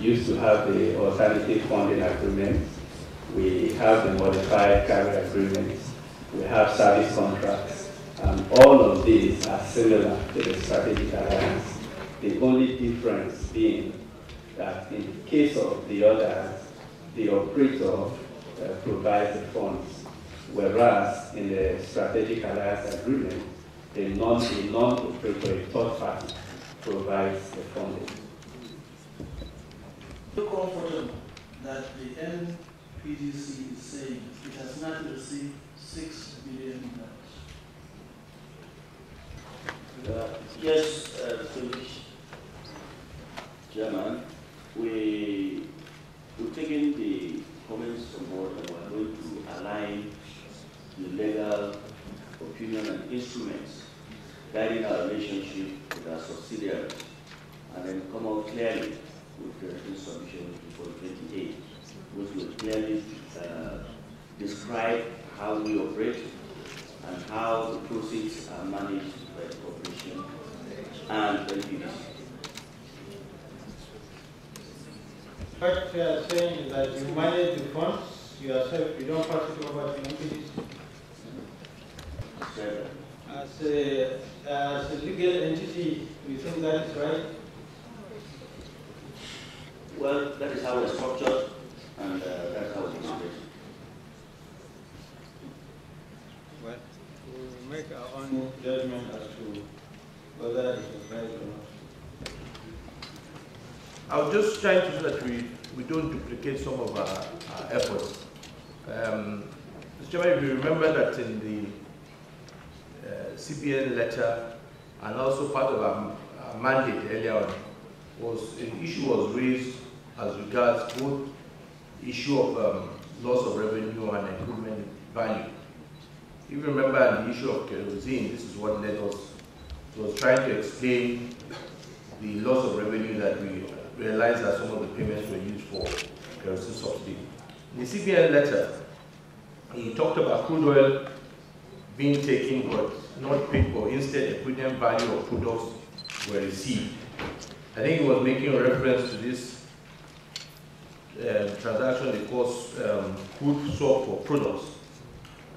used to have the alternative funding agreement. We have the modified carrier agreements. We have service contracts. And all of these are similar to the strategic alliance. The only difference being that in the case of the others, the operator provides the funds, whereas in the strategic alliance agreement, the non-operator, a third party, provides the funding. You're comfortable that the NPDC is saying it has not received $6 billion? Yes, Chairman, we've taken the comments on board and we're going to align the legal opinion and instruments guiding our relationship with our subsidiaries, and then come out clearly with the written submission before 28, which will clearly describe how we operate and how the proceeds are managed by the corporation and NPDC. What you are saying is that you manage the funds yourself, you don't pass it over to NPDC? As a legal entity, you think that is right? Well, that is how it's structured, and that's how it's operated. Well, we will make our own judgment as to whether it is right or not. I was just trying to so that we don't duplicate some of our efforts. Mr. Chairman, if you remember that in the CBN letter and also part of our mandate earlier on, an issue was raised as regards both issue of loss of revenue and improvement value. If you remember the issue of kerosene, this is what led us. It was trying to explain the loss of revenue that we realized that some of the payments were used for kerosene subsidy. In the CBN letter, he talked about crude oil being taken but not paid for, instead equivalent value of products were received. I think he was making a reference to this transaction they call crude swap for products.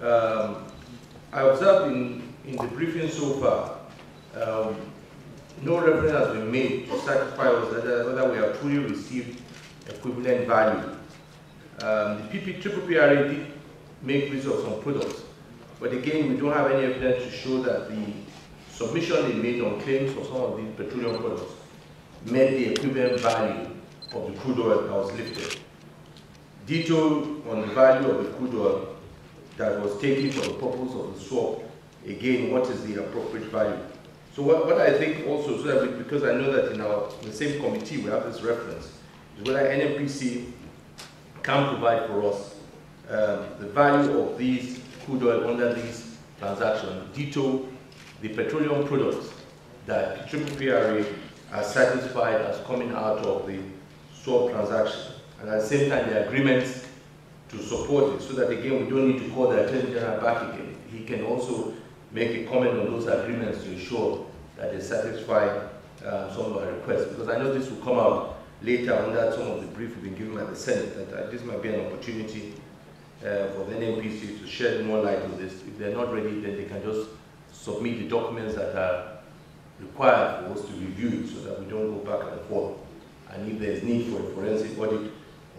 I observed in the briefing so far, no reference has been made to satisfy us whether we have truly received equivalent value. The PPPRA did make use of some products, but again, we don't have any evidence to show that the submission they made on claims for some of these petroleum products met the equivalent value of the crude oil that was lifted. Ditto on the value of the crude oil that was taken for the purpose of the swap. Again, what is the appropriate value? So what I think also, so that because I know that in the same committee we have this reference, is whether NNPC can provide for us the value of these crude oil under these transactions, ditto the petroleum products that PPPRA has satisfied as coming out of the swap transaction, and at the same time the agreements to support it, so that again we don't need to call the Attorney General back again. He can also make a comment on those agreements to ensure that they satisfy some of our requests, because I know this will come out later under some of the brief we've been given by the Senate, that this might be an opportunity for the NNPC to shed more light on this. If they're not ready, then they can just submit the documents that are required for us to review, so that we don't go back and forth. And if there's need for a forensic audit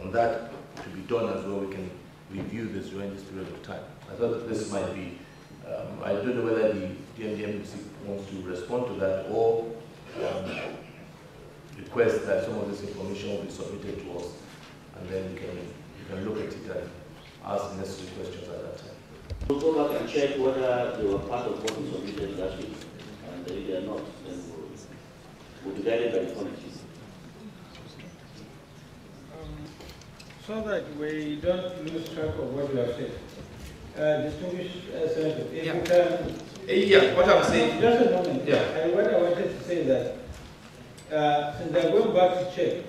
on that to be done as well, we can review this during this period of time. I thought that this might be, I don't know whether the NPDC wants to respond to that or request that some of this information will be submitted to us, and then we can look at it and ask the necessary questions at that time. We'll go back and check whether they were part of what we submitted last week, and if they are not, then we'll be guided by the committee. So that we don't lose track of what you have said. Distinguished Senator, if you can... Yeah, what I'm saying... Just a moment. Yeah. What I wanted to say is that since I'm going back to check,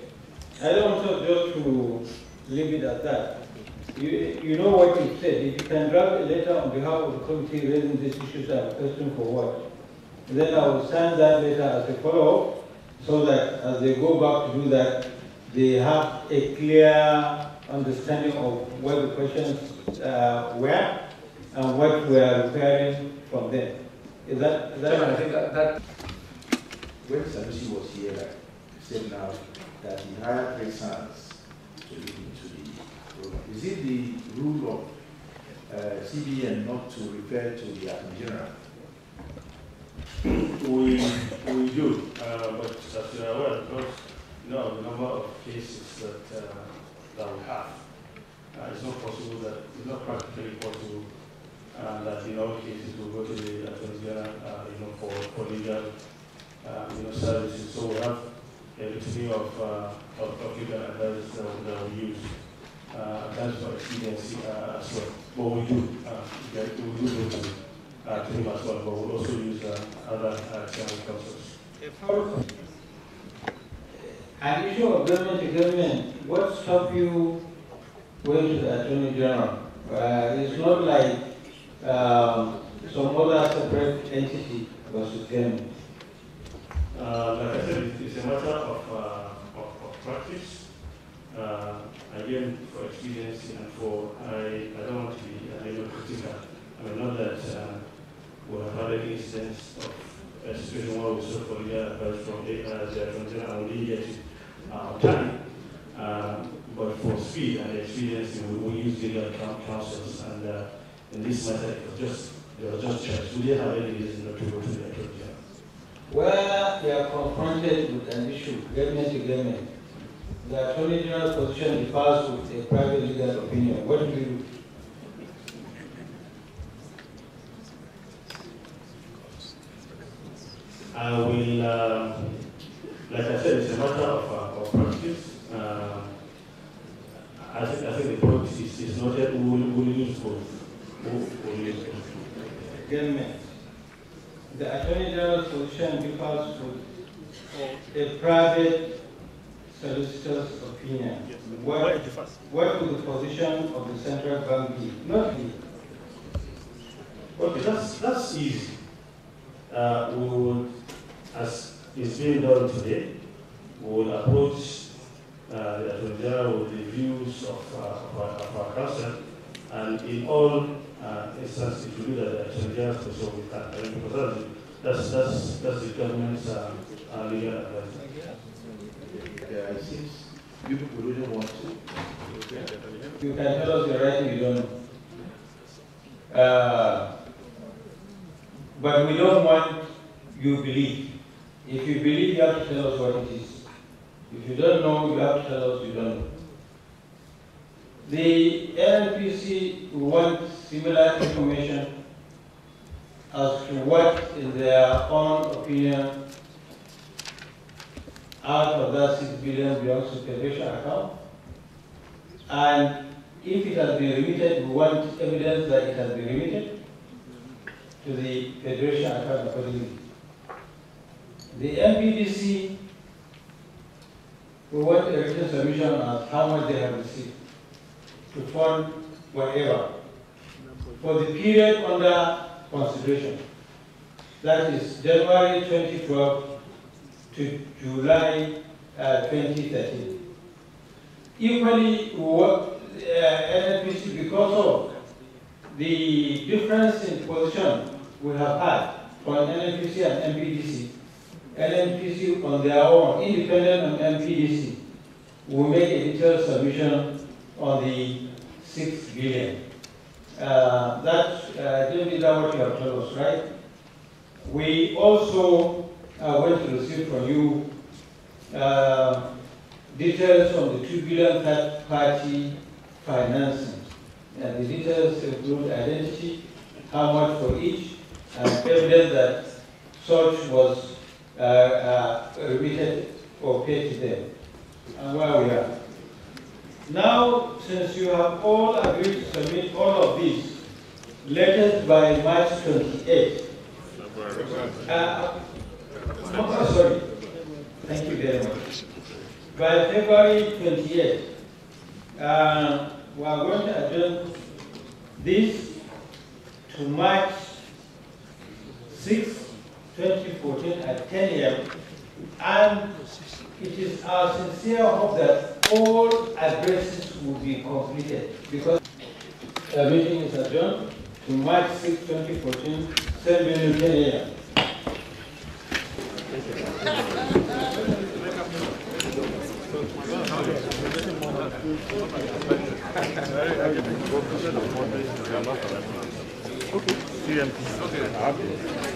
I don't want just to leave it at that. You know what you said. If you can draft a letter on behalf of the committee raising these issues, I have a question for what? Then I will sign that letter as a follow-up, so that as they go back to do that, they have a clear understanding of what the questions were and what we are requiring from them. Is that I think that when Sanusi was here, like, he said now that he hired 3 sons to look into the program. Is it the rule of CBN not to refer to the Attorney General? We do, but as you are aware, because the number of cases that we have, it's not possible that it's not practically possible that in all cases we go to the Attorney General, for legal services. So we have a litany of legal advice that we use. That's for expediency as well. But we do go to him as well, but we also use other external counsels. An issue of government to government, what stopped you going to the Attorney General? It's not like some other separate entity versus government. Like I said, it's a matter of practice. Again, for experience and for, I don't want to be critical. I mean, not that we have had any instance of a situation where we sought for legal advice from the Attorney General and we didn't get it on time. But for speed and experience, we use legal counsels, and in this matter, there was just checks. We didn't have any reason not to go to the Attorney General. Where they are confronted with an issue, government to government, the Attorney General's position differs with a private legal opinion. What do you do? I will, like I said, it's a matter of practice. I think the point is not that we will use both. Government. The Attorney General's position differs with a private solicitor's opinion. What would the position of the central bank be? Not me. Okay, that's easy. We would, as is being done today, we would approach the Attorney General with the views of our counsel, and in all instances, if you do that, the Attorney General will solve it. I mean, because that's the government's legal advice. It seems you people really want to. You can tell us the right, you don't know. But we don't want you believe. If you believe, you have to tell us what it is. If you don't know, you have to tell us you don't know. The NNPC want similar information as to what, in their own opinion, out of that 6 billion belongs to Federation account. And if it has been remitted, we want evidence that it has been remitted to the Federation account accordingly. The NPDC, we want a written submission on how much they have received to fund whatever for the period under consideration. That is January 2012 to July 2013. Equally, NNPC, because of the difference in position we have had from NNPC and NPDC, NNPC on their own, independent of NPDC, will make a detailed submission on the 6 billion. That's what you have told us, right? We also are going to receive from you details on the 2 billion third-party financing. And the details include identity, how much for each, and evidence that such was remitted or paid to them, and where we are. Now, since you have all agreed to submit all of these, latest by March 28th. Sorry. Thank you very much. By February 28th, we are going to adjourn this to March 6, 2014 at 10 a.m. And it is our sincere hope that all addresses will be completed, because the meeting is adjourned to March 6, 2014, 7 a.m. Okay. CMP. Okay.